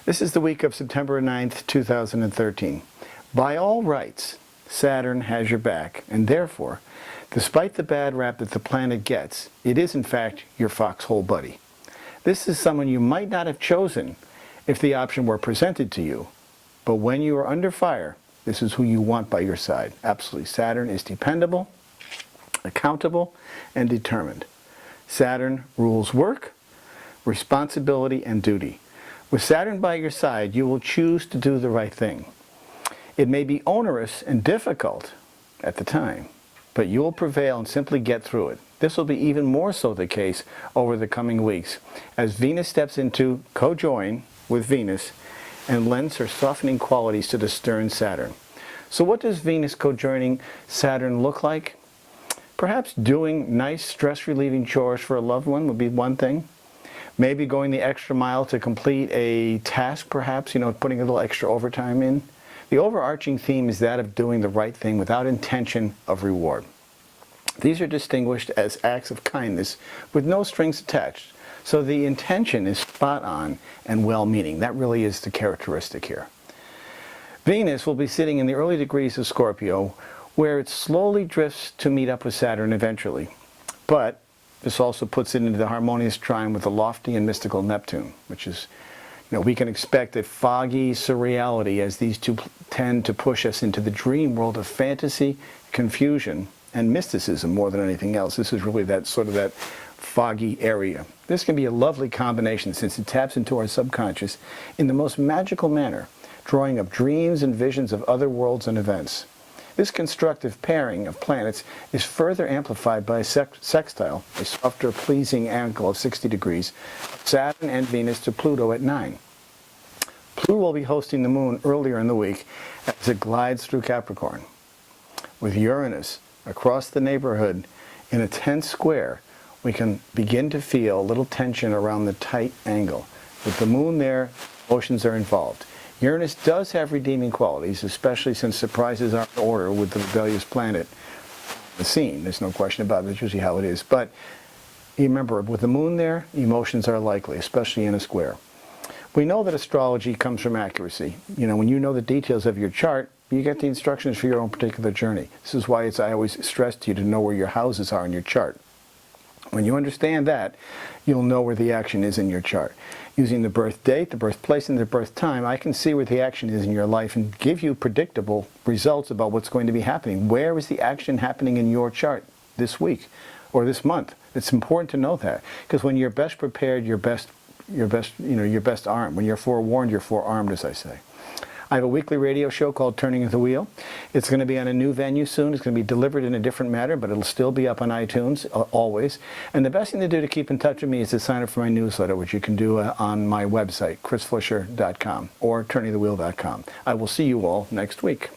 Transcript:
This is the week of September 9th, 2013. By all rights, Saturn has your back, and therefore, despite the bad rap that the planet gets, it is in fact your foxhole buddy. This is someone you might not have chosen if the option were presented to you, but when you are under fire, this is who you want by your side. Absolutely. Saturn is dependable, accountable, and determined. Saturn rules work, responsibility, and duty. With Saturn by your side, you will choose to do the right thing. It may be onerous and difficult at the time, but you will prevail and simply get through it. This will be even more so the case over the coming weeks, as Venus steps into co-join with Venus and lends her softening qualities to the stern Saturn. So what does Venus co-joining Saturn look like? Perhaps doing nice stress-relieving chores for a loved one would be one thing. Maybe going the extra mile to complete a task, perhaps, putting a little extra overtime in. The overarching theme is that of doing the right thing without intention of reward. These are distinguished as acts of kindness with no strings attached. So the intention is spot on and well-meaning. That really is the characteristic here. Venus will be sitting in the early degrees of Scorpio, where it slowly drifts to meet up with Saturn eventually. But this also puts it into the harmonious trine with the lofty and mystical Neptune, which is, we can expect a foggy surreality as these two tend to push us into the dream world of fantasy, confusion, and mysticism more than anything else. This is really that foggy area. This can be a lovely combination since it taps into our subconscious in the most magical manner, drawing up dreams and visions of other worlds and events. This constructive pairing of planets is further amplified by a sextile, a softer, pleasing angle of 60 degrees, Saturn and Venus to Pluto at 9. Pluto will be hosting the Moon earlier in the week as it glides through Capricorn. With Uranus across the neighborhood in a tense square, we can begin to feel a little tension around the tight angle. With the Moon there, emotions are involved. Uranus does have redeeming qualities, especially since surprises are in order with the rebellious planet on the scene. There's no question about it. That's usually how it is. But remember, with the Moon there, emotions are likely, especially in a square. We know that astrology comes from accuracy. When you know the details of your chart, you get the instructions for your own particular journey. This is why I always stress to you to know where your houses are in your chart. When you understand that, you'll know where the action is in your chart. Using the birth date, the birthplace, and the birth time, I can see where the action is in your life and give you predictable results about what's going to be happening. Where is the action happening in your chart this week or this month? It's important to know that, because when you're best prepared, you're best armed. When you're forewarned, you're forearmed, as I say. I have a weekly radio show called Turning the Wheel. It's going to be on a new venue soon. It's going to be delivered in a different manner, but it'll still be up on iTunes, always. And the best thing to do to keep in touch with me is to sign up for my newsletter, which you can do on my website, chrisflisher.com or turningthewheel.com. I will see you all next week.